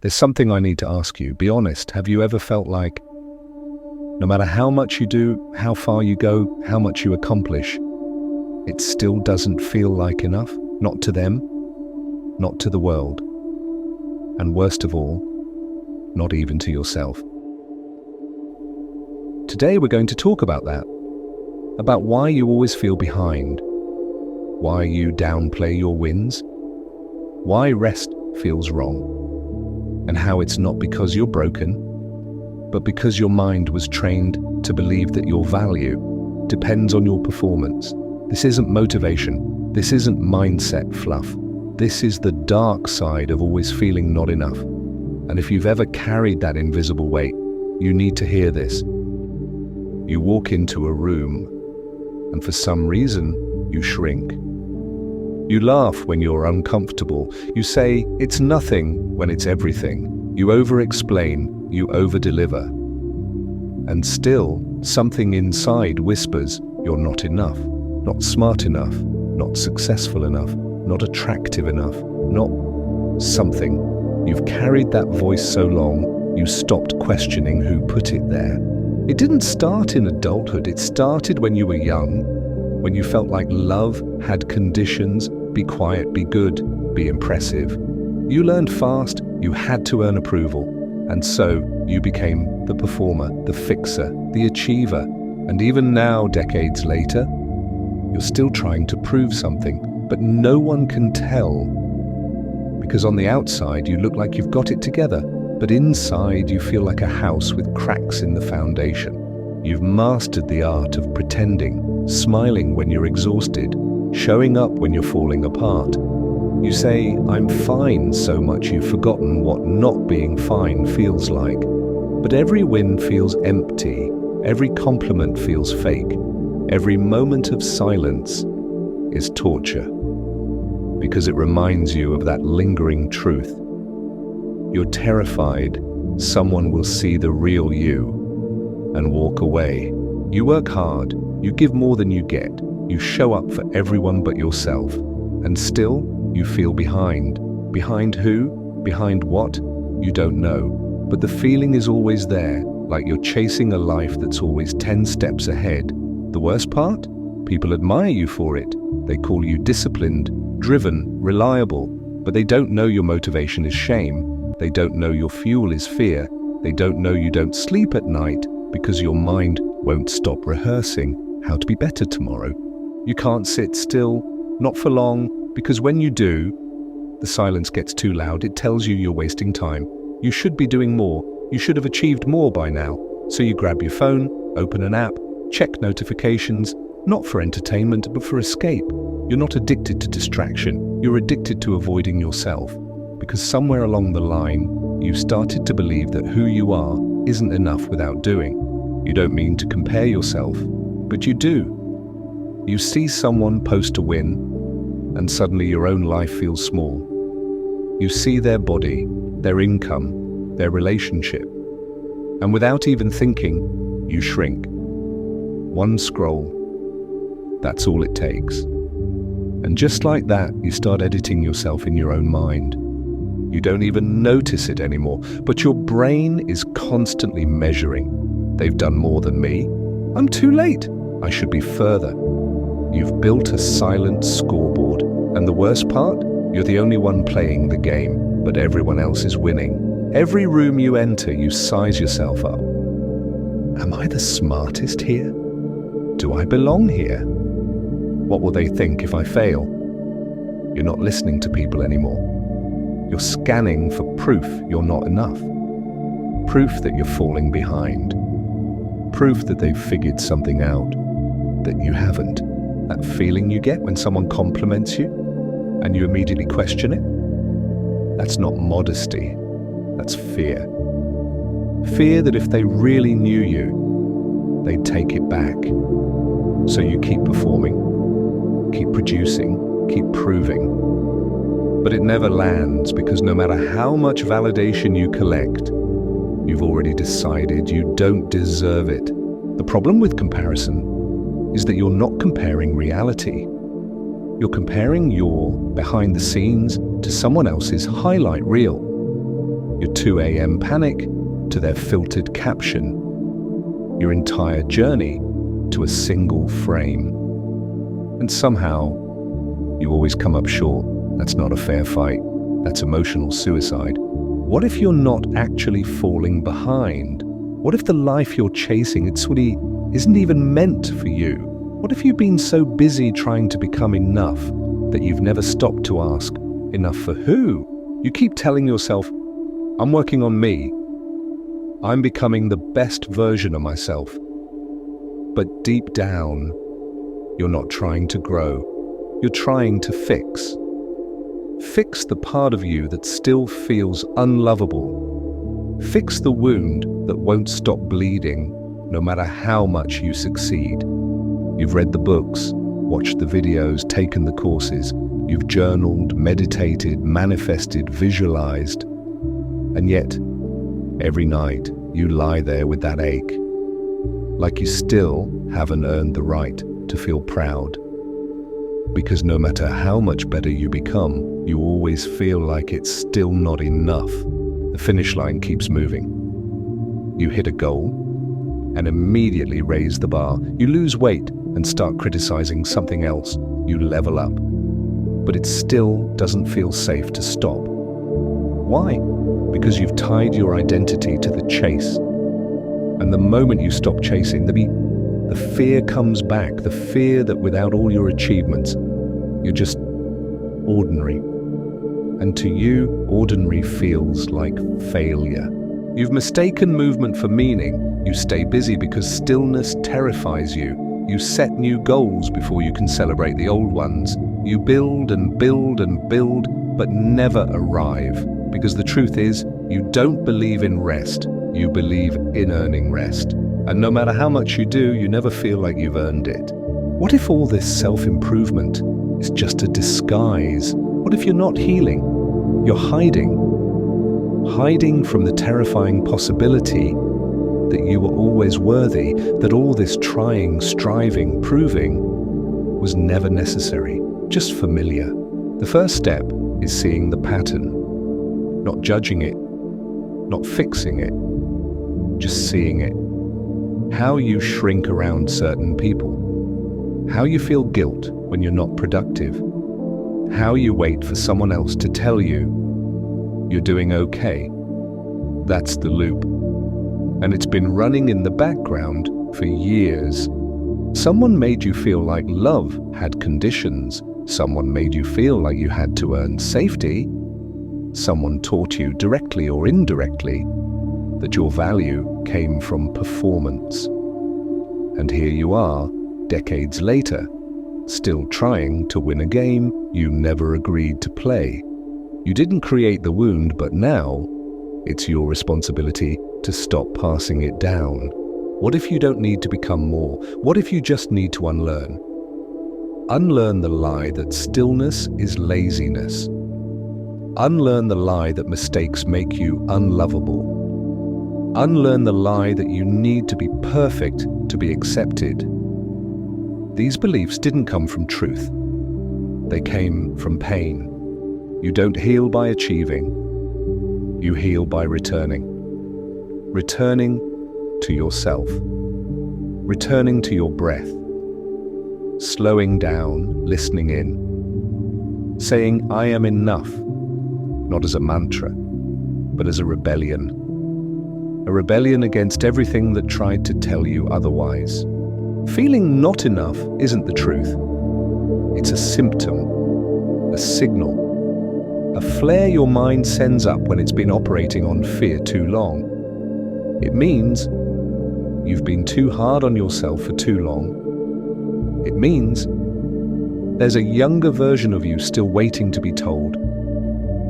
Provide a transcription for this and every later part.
There's something I need to ask you. Be honest, have you ever felt like no matter how much you do, how far you go, how much you accomplish, it still doesn't feel like enough? Not to them, not to the world, and worst of all, not even to yourself. Today we're going to talk about that, about why you always feel behind, why you downplay your wins, why rest feels wrong, and how it's not because you're broken, but because your mind was trained to believe that your value depends on your performance. This isn't motivation. This isn't mindset fluff. This is the dark side of always feeling not enough. And if you've ever carried that invisible weight, you need to hear this. You walk into a room, and for some reason, you shrink. You laugh when you're uncomfortable. You say it's nothing when it's everything. You over-explain, you over-deliver. And still, something inside whispers you're not enough, not smart enough, not successful enough, not attractive enough, not something. You've carried that voice so long, you stopped questioning who put it there. It didn't start in adulthood. It started when you were young, when you felt like love had conditions: be quiet, be good, be impressive. You learned fast, you had to earn approval, and so you became the performer, the fixer, the achiever. And even now, decades later, you're still trying to prove something, but no one can tell, because on the outside you look like you've got it together, but inside you feel like a house with cracks in the foundation. You've mastered the art of pretending, smiling when you're exhausted, showing up when you're falling apart. You say, "I'm fine," so much you've forgotten what not being fine feels like. But every win feels empty, every compliment feels fake, every moment of silence is torture, because it reminds you of that lingering truth. You're terrified someone will see the real you and walk away. You work hard, you give more than you get, you show up for everyone but yourself, and still you feel behind. Behind who? Behind what? You don't know. But the feeling is always there, like you're chasing a life that's always 10 steps ahead. The worst part? People admire you for it. They call you disciplined, driven, reliable, but they don't know your motivation is shame. They don't know your fuel is fear. They don't know you don't sleep at night because your mind won't stop rehearsing how to be better tomorrow. You can't sit still, not for long, because when you do, the silence gets too loud. It tells you you're wasting time. You should be doing more. You should have achieved more by now. So you grab your phone, open an app, check notifications, not for entertainment, but for escape. You're not addicted to distraction. You're addicted to avoiding yourself. Because somewhere along the line, you've started to believe that who you are isn't enough without doing. You don't mean to compare yourself, but you do. You see someone post a win, and suddenly your own life feels small. You see their body, their income, their relationship, and without even thinking, you shrink. One scroll, that's all it takes. And just like that, you start editing yourself in your own mind. You don't even notice it anymore, but your brain is constantly measuring. They've done more than me. I'm too late. I should be further. You've built a silent scoreboard, and the worst part? You're the only one playing the game, but everyone else is winning. Every room you enter, you size yourself up. Am I the smartest here? Do I belong here? What will they think if I fail? You're not listening to people anymore. You're scanning for proof you're not enough. Proof that you're falling behind. Proof that they've figured something out that you haven't. That feeling you get when someone compliments you and you immediately question it? That's not modesty. That's fear. Fear that if they really knew you, they'd take it back. So you keep performing, keep producing, keep proving. But it never lands, because no matter how much validation you collect, you've already decided you don't deserve it. The problem with comparison is that you're not comparing reality. You're comparing your behind the scenes to someone else's highlight reel. You're 2 a.m. panic to their filtered caption, your entire journey to a single frame. And somehow, you always come up short. That's not a fair fight. That's emotional suicide. What if you're not actually falling behind? What if the life you're chasing, isn't even meant for you? What if you've been so busy trying to become enough that you've never stopped to ask, enough for who? You keep telling yourself, I'm working on me. I'm becoming the best version of myself. But deep down, you're not trying to grow. You're trying to fix. Fix the part of you that still feels unlovable. Fix the wound that won't stop bleeding, no matter how much you succeed. You've read the books, watched the videos, taken the courses. You've journaled, meditated, manifested, visualized. And yet, every night, you lie there with that ache, like you still haven't earned the right to feel proud. Because no matter how much better you become, you always feel like it's still not enough. The finish line keeps moving. You hit a goal and immediately raise the bar. You lose weight and start criticizing something else. You level up. But it still doesn't feel safe to stop. Why? Because you've tied your identity to the chase. And the moment you stop chasing, the fear comes back, the fear that without all your achievements, you're just ordinary. And to you, ordinary feels like failure. You've mistaken movement for meaning. You stay busy because stillness terrifies you. You set new goals before you can celebrate the old ones. You build and build and build, but never arrive. Because the truth is, you don't believe in rest. You believe in earning rest. And no matter how much you do, you never feel like you've earned it. What if all this self-improvement is just a disguise? What if you're not healing? You're hiding. Hiding from the terrifying possibility that you were always worthy, that all this trying, striving, proving was never necessary, just familiar. The first step is seeing the pattern, not judging it, not fixing it, just seeing it. How you shrink around certain people. How you feel guilt when you're not productive. How you wait for someone else to tell you you're doing okay. That's the loop. And it's been running in the background for years. Someone made you feel like love had conditions. Someone made you feel like you had to earn safety. Someone taught you, directly or indirectly, that your value came from performance. And here you are, decades later, still trying to win a game you never agreed to play. You didn't create the wound, but now it's your responsibility to stop passing it down. What if you don't need to become more? What if you just need to unlearn? Unlearn the lie that stillness is laziness. Unlearn the lie that mistakes make you unlovable. Unlearn the lie that you need to be perfect to be accepted. These beliefs didn't come from truth. They came from pain. You don't heal by achieving. You heal by returning. Returning to yourself. Returning to your breath. Slowing down, listening in. Saying, I am enough, not as a mantra, but as a rebellion. A rebellion against everything that tried to tell you otherwise. Feeling not enough isn't the truth. It's a symptom, a signal, a flare your mind sends up when it's been operating on fear too long. It means you've been too hard on yourself for too long. It means there's a younger version of you still waiting to be told,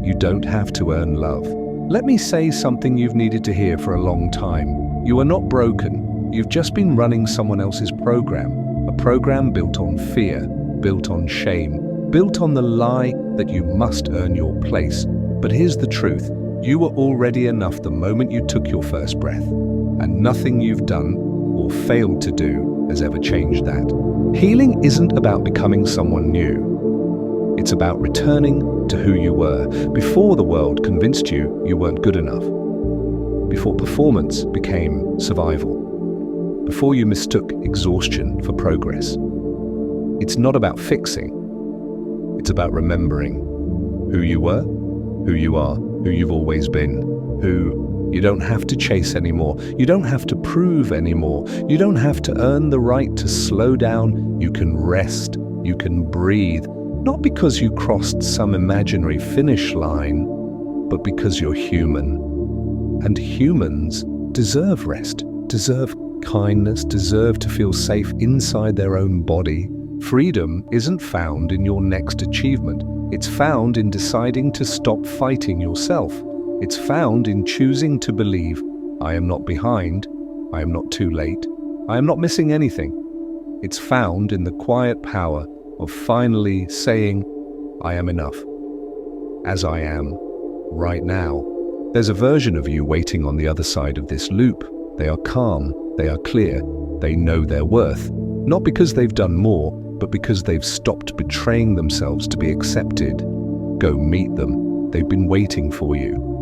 you don't have to earn love. Let me say something you've needed to hear for a long time. You are not broken. You've just been running someone else's program. A program built on fear, built on shame, built on the lie that you must earn your place. But here's the truth. You were already enough the moment you took your first breath. And nothing you've done or failed to do has ever changed that. Healing isn't about becoming someone new. It's about returning to who you were, before the world convinced you you weren't good enough, before performance became survival, before you mistook exhaustion for progress. It's not about fixing, it's about remembering who you were, who you are, who you've always been, who you don't have to chase anymore, you don't have to prove anymore, you don't have to earn the right to slow down, you can rest, you can breathe, not because you crossed some imaginary finish line, but because you're human. And humans deserve rest, deserve kindness, deserve to feel safe inside their own body. Freedom isn't found in your next achievement. It's found in deciding to stop fighting yourself. It's found in choosing to believe, I am not behind, I am not too late, I am not missing anything. It's found in the quiet power of finally saying, I am enough, as I am, right now. There's a version of you waiting on the other side of this loop. They are calm, they are clear, they know their worth, not because they've done more, but because they've stopped betraying themselves to be accepted. Go meet them. They've been waiting for you.